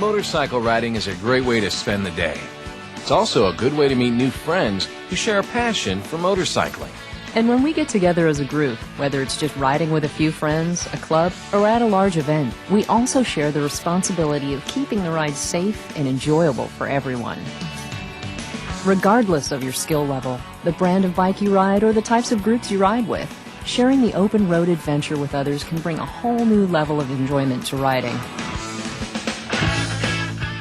Motorcycle riding is a great way to spend the day. It's also a good way to meet new friends who share a passion for motorcycling. And when we get together as a group, whether it's just riding with a few friends, a club, or at a large event, we also share the responsibility of keeping the ride safe and enjoyable for everyone. Regardless of your skill level, the brand of bike you ride, or the types of groups you ride with, sharing the open road adventure with others can bring a whole new level of enjoyment to riding.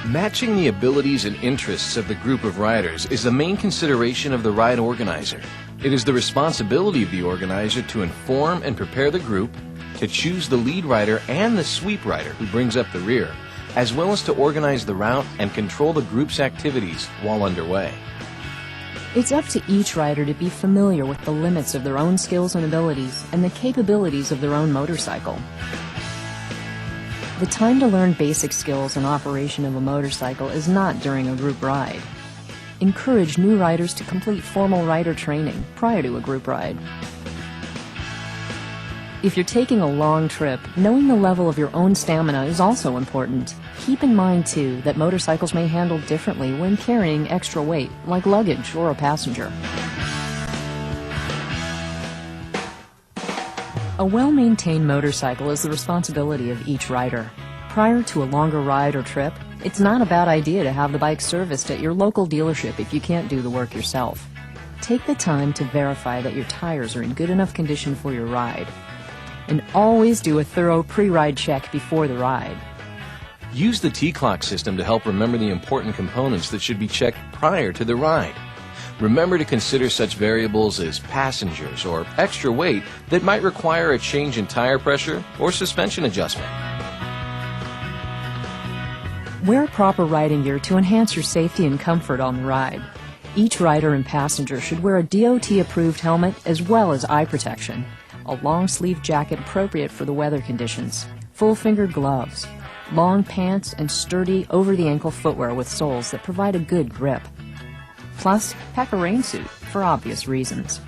Matching the abilities and interests of the group of riders is the main consideration of the ride organizer. It is the responsibility of the organizer to inform and prepare the group, to choose the lead rider and the sweep rider who brings up the rear, as well as to organize the route and control the group's activities while underway. It's up to each rider to be familiar with the limits of their own skills and abilities and the capabilities of their own motorcycle. The time to learn basic skills and operation of a motorcycle is not during a group ride. Encourage new riders to complete formal rider training prior to a group ride. If you're taking a long trip, knowing the level of your own stamina is also important. Keep in mind, too, that motorcycles may handle differently when carrying extra weight, like luggage or a passenger. A well-maintained motorcycle is the responsibility of each rider. Prior to a longer ride or trip, it's not a bad idea to have the bike serviced at your local dealership if you can't do the work yourself. Take the time to verify that your tires are in good enough condition for your ride. And always do a thorough pre-ride check before the ride. Use the T-Clock system to help remember the important components that should be checked prior to the ride. Remember to consider such variables as passengers or extra weight that might require a change in tire pressure or suspension adjustment. Wear proper riding gear to enhance your safety and comfort on the ride. Each rider and passenger should wear a DOT-approved helmet as well as eye protection, a long-sleeve jacket appropriate for the weather conditions, full-fingered gloves, long pants, and sturdy over-the-ankle footwear with soles that provide a good grip. Plus, pack a rain suit for obvious reasons.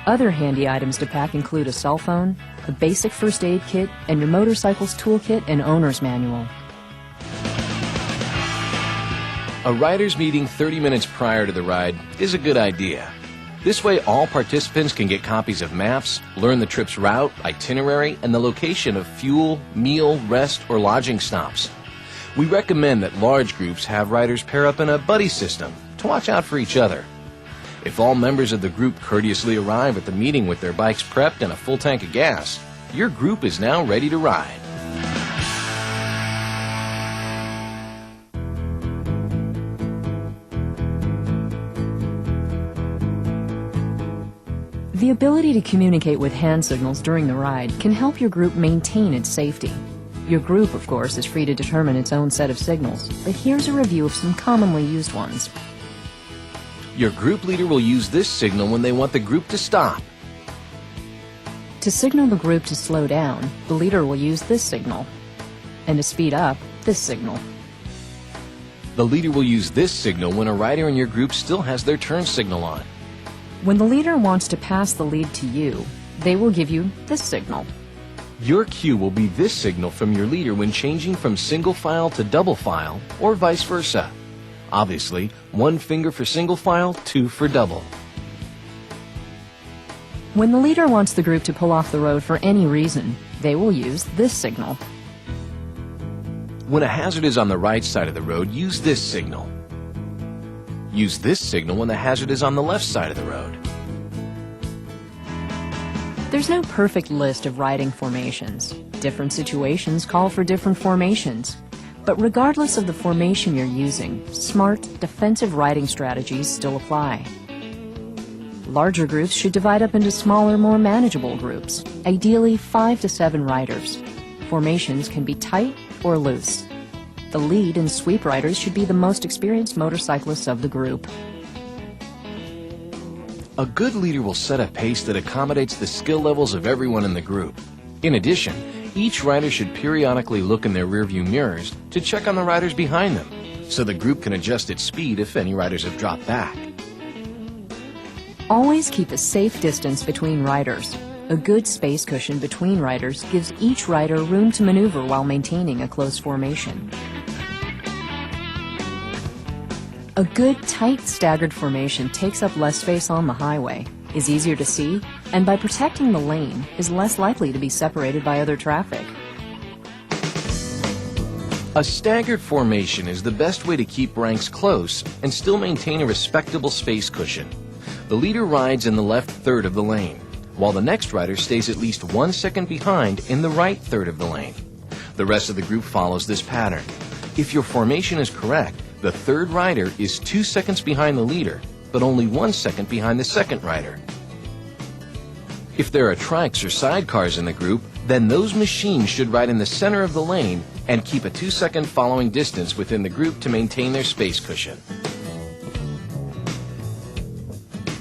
Other handy items to pack include a cell phone, a basic first aid kit, and your motorcycle's toolkit and owner's manual. A rider's meeting 30 minutes prior to the ride is a good idea. This way all participants can get copies of maps, learn the trip's route, itinerary, and the location of fuel, meal, rest, or lodging stops. We recommend that large groups have riders pair up in a buddy system to watch out for each other. If all members of the group courteously arrive at the meeting with their bikes prepped and a full tank of gas, your group is now ready to ride. The ability to communicate with hand signals during the ride can help your group maintain its safety. Your group, of course, is free to determine its own set of signals, but here's a review of some commonly used ones. Your group leader will use this signal when they want the group to stop. To signal the group to slow down, the leader will use this signal. And to speed up, this signal. The leader will use this signal when a rider in your group still has their turn signal on. When the leader wants to pass the lead to you, they will give you this signal. Your cue will be this signal from your leader when changing from single file to double file, or vice versa. Obviously, 1 finger for single file, 2 for double. When the leader wants the group to pull off the road for any reason, they will use this signal. When a hazard is on the right side of the road, use this signal. Use this signal when the hazard is on the left side of the road. There's no perfect list of riding formations. Different situations call for different formations. But regardless of the formation you're using, smart, defensive riding strategies still apply. Larger groups should divide up into smaller, more manageable groups, ideally 5 to 7 riders. Formations can be tight or loose. The lead and sweep riders should be the most experienced motorcyclists of the group. A good leader will set a pace that accommodates the skill levels of everyone in the group. In addition, each rider should periodically look in their rearview mirrors to check on the riders behind them, so the group can adjust its speed if any riders have dropped back. Always keep a safe distance between riders. A good space cushion between riders gives each rider room to maneuver while maintaining a close formation. A good, tight, staggered formation takes up less space on the highway, is easier to see, and by protecting the lane, is less likely to be separated by other traffic. A staggered formation is the best way to keep ranks close and still maintain a respectable space cushion. The leader rides in the left third of the lane, while the next rider stays at least 1 second behind in the right third of the lane. The rest of the group follows this pattern. If your formation is correct, the third rider is 2 seconds behind the leader, but only 1 second behind the second rider. If there are trikes or sidecars in the group, then those machines should ride in the center of the lane and keep a 2-second following distance within the group to maintain their space cushion.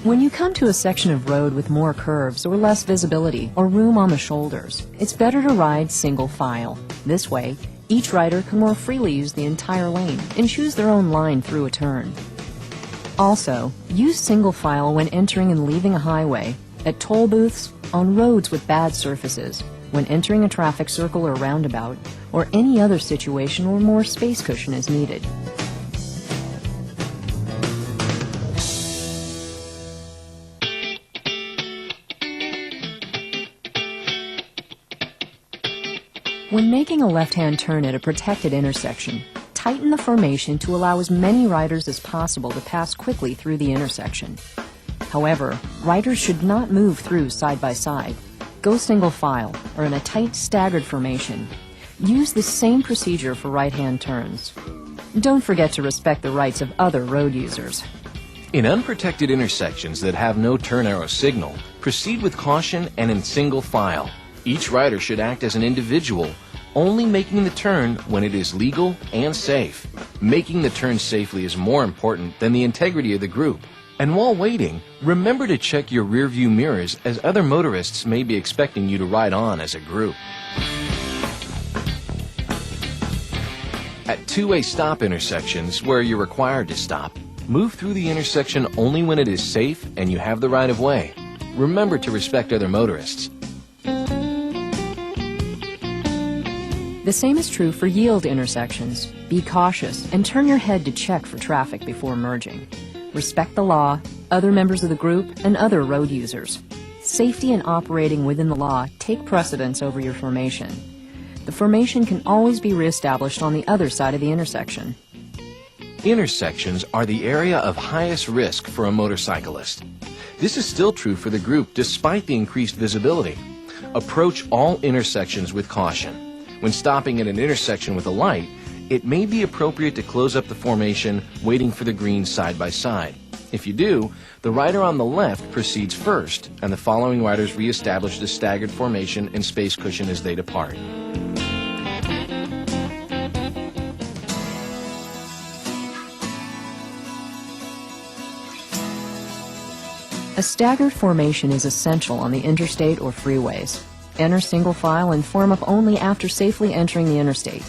When you come to a section of road with more curves or less visibility or room on the shoulders, it's better to ride single file. This way, each rider can more freely use the entire lane and choose their own line through a turn. Also, use single file when entering and leaving a highway, at toll booths, on roads with bad surfaces, when entering a traffic circle or roundabout, or any other situation where more space cushion is needed. When making a left-hand turn at a protected intersection, tighten the formation to allow as many riders as possible to pass quickly through the intersection. However, riders should not move through side by side. Go single file or in a tight, staggered formation. Use the same procedure for right-hand turns. Don't forget to respect the rights of other road users. In unprotected intersections that have no turn arrow signal, proceed with caution and in single file. Each rider should act as an individual, only making the turn when it is legal and safe. Making the turn safely is more important than the integrity of the group. And while waiting, remember to check your rearview mirrors, as other motorists may be expecting you to ride on as a group. At two-way stop intersections, where you're required to stop, move through the intersection only when it is safe and you have the right of way. Remember to respect other motorists. The same is true for yield intersections. Be cautious and turn your head to check for traffic before merging. Respect the law, other members of the group, and other road users. Safety and operating within the law take precedence over your formation. The formation can always be reestablished on the other side of the intersection. Intersections are the area of highest risk for a motorcyclist. This is still true for the group despite the increased visibility. Approach all intersections with caution. When stopping at an intersection with a light, it may be appropriate to close up the formation, waiting for the green side by side. If you do, the rider on the left proceeds first, and the following riders reestablish the staggered formation and space cushion as they depart. A staggered formation is essential on the interstate or freeways. Enter single file and form up only after safely entering the interstate.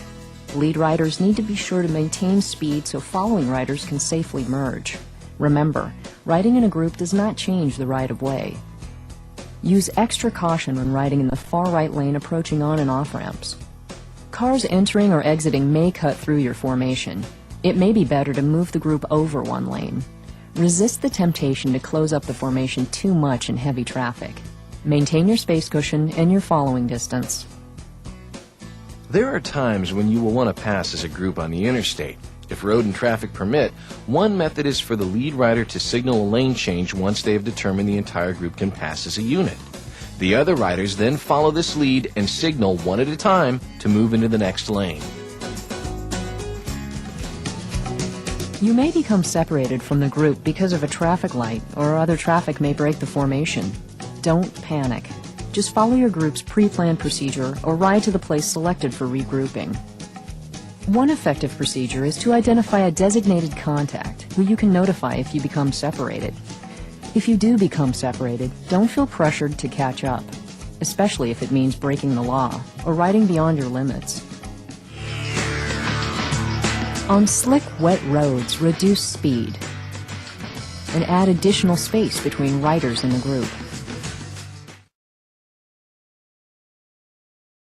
Lead riders need to be sure to maintain speed so following riders can safely merge. Remember, riding in a group does not change the right of way. Use extra caution when riding in the far right lane approaching on and off ramps. Cars entering or exiting may cut through your formation. It may be better to move the group over one lane. Resist the temptation to close up the formation too much in heavy traffic. Maintain your space cushion and your following distance. There are times when you will want to pass as a group on the interstate. If road and traffic permit, one method is for the lead rider to signal a lane change once they have determined the entire group can pass as a unit. The other riders then follow this lead and signal one at a time to move into the next lane. You may become separated from the group because of a traffic light, or other traffic may break the formation. Don't panic. Just follow your group's pre-planned procedure or ride to the place selected for regrouping. One effective procedure is to identify a designated contact who you can notify if you become separated. If you do become separated, don't feel pressured to catch up, especially if it means breaking the law or riding beyond your limits. On slick, wet roads, reduce speed and add additional space between riders in the group.